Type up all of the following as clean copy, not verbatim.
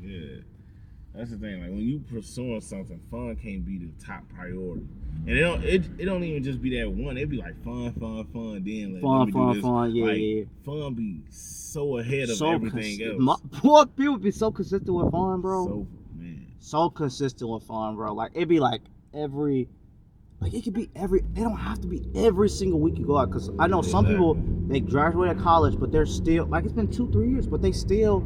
Yeah. That's the thing. Like when you pursuing something, fun can't be the top priority. And it don't even just be that one. It be like fun. Then like, let me do this. Fun. Yeah, like yeah. fun be so ahead of everything else. Poor people be so consistent with fun, bro. So consistent with fun, bro. Like it be like every. Like it could be it don't have to be every single week you go out. Cause I know some people, they graduate college, but they're still, like it's been 2-3 years, but they still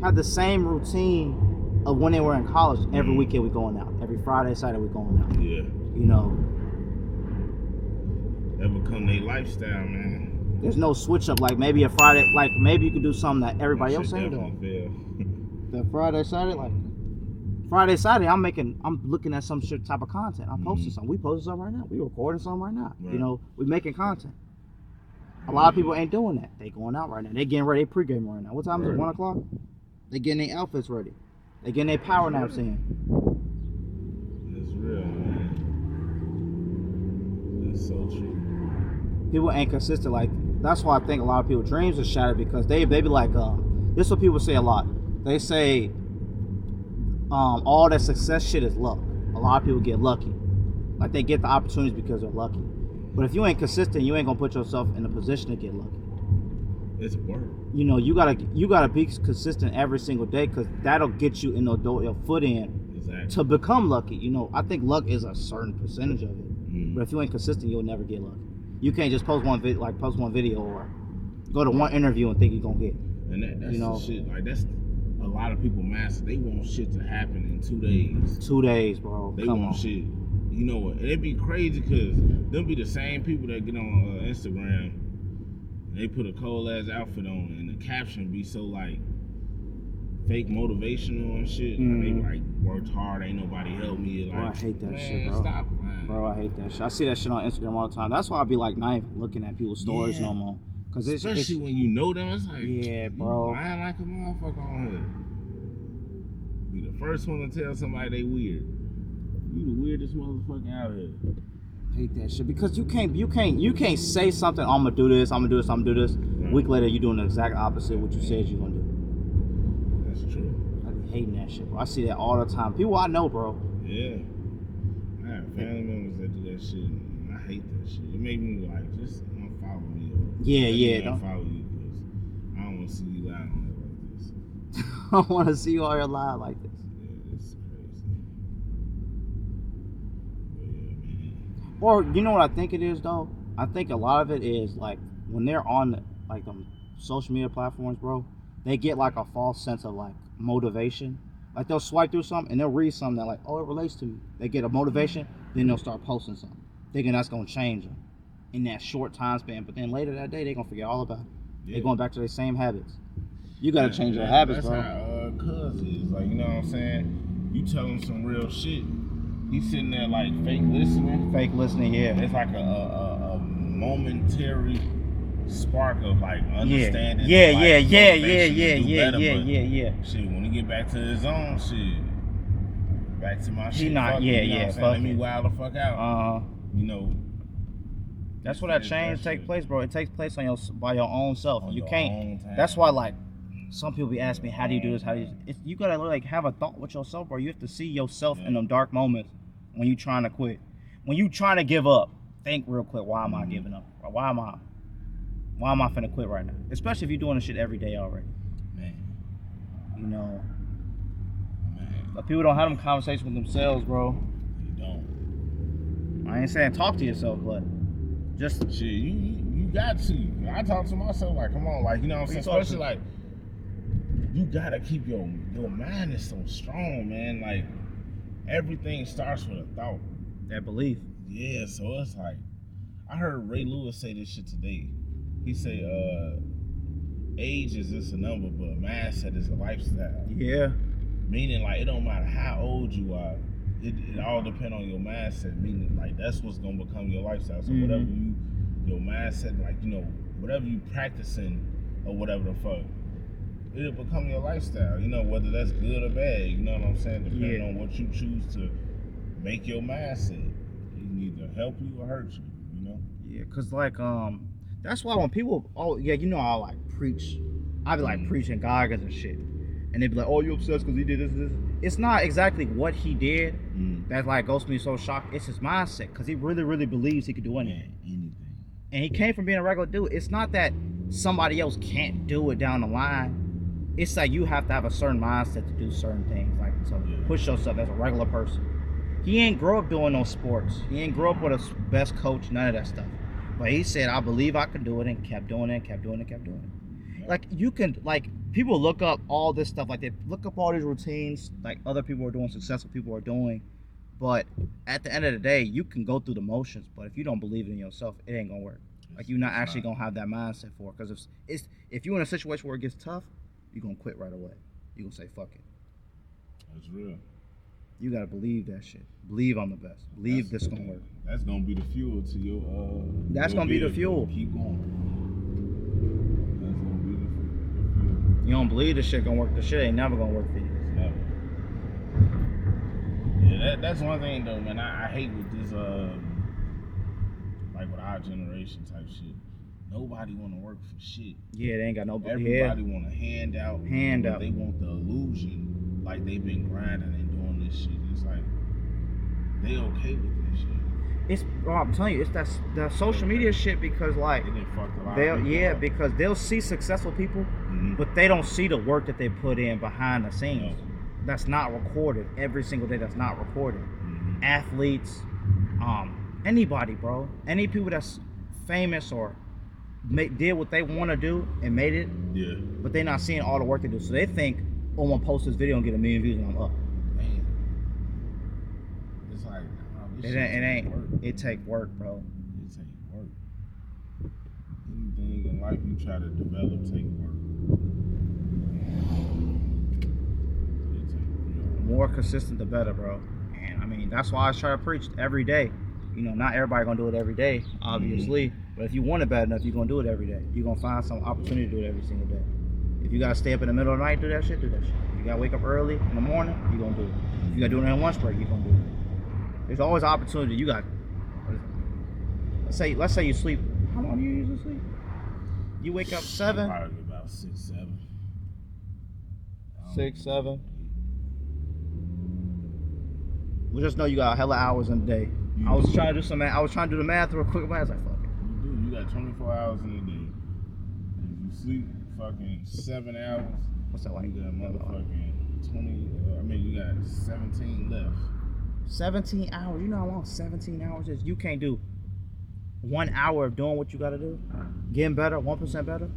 have the same routine of when they were in college. Every weekend we going out. Every Friday, Saturday we going out. Yeah. You know. That become their lifestyle, man. There's no switch up. Like maybe a Friday, like maybe you could do something that everybody else ain't doing. That Friday, Saturday, like. Friday, Saturday, I'm looking at some shit type of content. I'm posting something. We posting something right now. We recording something right now. Right. You know, we making content. A lot of people ain't doing that. They going out right now. They getting ready. They pregame right now. What time is it? 1 o'clock? They getting their outfits ready. They getting their power naps in. That's real, man. That's so true. People ain't consistent. Like that's why I think a lot of people's dreams are shattered because they be like, this is what people say a lot. They say. All that success shit is luck. A lot of people get lucky. Like they get the opportunities because they're lucky. But if you ain't consistent, you ain't gonna put yourself in a position to get lucky. It's work. You know, you gotta be consistent every single day because that'll get you in your foot in to become lucky. You know, I think luck is a certain percentage of it. But if you ain't consistent, you'll never get lucky. You can't just post one video or go to one interview and think you're gonna get. And that's the shit. Like that's. A lot of people master. They want shit to happen in 2 days. 2 days, bro. They want shit. You know what? And it'd be crazy because them be the same people that get on Instagram. And they put a cold ass outfit on, and the caption be so like fake motivational and shit. Like, they like worked hard. Ain't nobody help me. Like, bro, I hate that shit, bro. Stop, man. Bro, I hate that shit. I see that shit on Instagram all the time. That's why I be like not even looking at people's stories no more. Cause especially when you know them, it's like, yeah, bro. You lying like a motherfucker on here. Be the first one to tell somebody they weird. You the weirdest motherfucker out here. Hate that shit because you can't say something. I'm gonna do this. Right. A week later, you doing the exact opposite of what you said you're gonna do. That's true. I be hating that shit, bro. I see that all the time. People I know, bro. Yeah. I have family members that do that shit, and I hate that shit. It make me like just. Yeah. Don't follow you because I don't want to see you lie on it like this. I don't want to see you all your lie like this. Yeah, it's crazy. But yeah, man. Or you know what I think it is though? I think a lot of it is like when they're on like the social media platforms, bro, they get like a false sense of like motivation. Like they'll swipe through something and they'll read something that like, oh, it relates to me. They get a motivation, then they'll start posting something, thinking that's gonna change them in that short time span. But then later that day, they're gonna forget all about it. Yeah. They're going back to their same habits. You gotta change your habits, bro. That's how cuz is. Like, you know what I'm saying? You tell him some real shit. He's sitting there like fake listening. Yeah. It's like a momentary spark of like understanding. Yeah. Shit, when he get back to his own shit, back to my shit. Let me wild the fuck out. You know. That's where that change takes place, bro. It takes place by your own self. You can't. That's why, like, some people be asking me, "How do you do this? How do you?" You gotta like have a thought with yourself, bro. You have to see yourself in them dark moments when you trying to quit, when you trying to give up. Think real quick. Why am I giving up? Or why am I finna quit right now? Especially if you're doing this shit every day already. Man. You know. Man. But people don't have them conversations with themselves, bro. They don't. I ain't saying talk to yourself, but. Just shit, you got to. I talk to myself like, come on, like, you know what I'm saying? Especially like, you gotta keep your mind is so strong, man. Like, everything starts with a thought. That belief. Yeah, so it's like, I heard Ray Lewis say this shit today. He say, age is just a number, but mindset is a lifestyle. Yeah. Meaning, like, it don't matter how old you are. It all depends on your mindset, meaning like that's what's gonna become your lifestyle. So whatever your mindset, like, you know, whatever you practicing or whatever the fuck, it'll become your lifestyle. You know, whether that's good or bad. You know what I'm saying? Depending on what you choose to make your mindset, it can either help you or hurt you. You know? Yeah, cause like that's why when people, I like preach, I be like preaching Goggins and shit. and they be like, "Oh, you obsessed because he did this." It's not exactly what he did that like goes to me so shocked. It's his mindset because he really, really believes he could do anything. And he came from being a regular dude. It's not that somebody else can't do it down the line. It's like you have to have a certain mindset to do certain things, like to push yourself as a regular person. He ain't grow up doing no sports. He ain't grow up with a best coach, none of that stuff. But he said, I believe I can do it, and kept doing it, kept doing it, kept doing it. Like, you can, like, people look up all this stuff, like, they look up all these routines, like, other people are doing, successful people are doing. But at the end of the day, you can go through the motions, but if you don't believe in yourself, it ain't gonna work. Like, you're not actually gonna have that mindset for it. Because if you're in a situation where it gets tough, you're gonna quit right away. You're gonna say, fuck it. That's real. You gotta believe that shit. Believe I'm the best. Believe this gonna work. That's gonna be the fuel to your That's gonna be the fuel. Keep going. That's gonna be the fuel. You don't believe this shit gonna work, the shit ain't never gonna work for you. Never. Yeah, that's one thing though, man. I hate with this like with our generation type shit. Nobody wanna work for shit. Yeah, they ain't got no. Everybody want a handout. Handout. They want the illusion, like they've been grinding and doing this shit. It's like they okay with this shit. It's, bro, I'm telling you, it's that social media shit because like They done fucked a lot of people up. because they'll see successful people, but they don't see the work that they put in behind the scenes. No. That's not recorded every single day. That's not recorded. Athletes, anybody, bro. Any people that's famous or did what they want to do and made it. Yeah. But they're not seeing all the work they do, so they think, "Oh, I'm gonna post this video and get 1 million views and I'm up." Man. It's like, this It shit ain't. take work. It take work, bro. It take work. Anything in life you try to develop take work. It take real More consistent, the better, bro. And I mean, that's why I try to preach every day. You know, not everybody gonna do it every day, obviously. But if you want it bad enough, you're gonna do it every day. You're gonna find some opportunity to do it every single day. If you gotta stay up in the middle of the night, do that shit, do that shit. If you gotta wake up early in the morning, you're gonna do it. If you gotta do it in lunch break, you're gonna do it. There's always opportunity. You got, let's say you sleep. How long do you usually sleep? You wake up 7? Probably about 6, 7. 6, 7. We just know you got hella hours in the day. I was trying to do some math. I was trying to do the math real quick, but I was like, fuck it. You do. You got 24 hours in a day. If you sleep fucking 7 hours, What's that like? you got motherfucking 20. You got 17 left. 17 hours. You know how long 17 hours is? You can't do 1 hour of doing what you gotta do. Getting better, 1% better.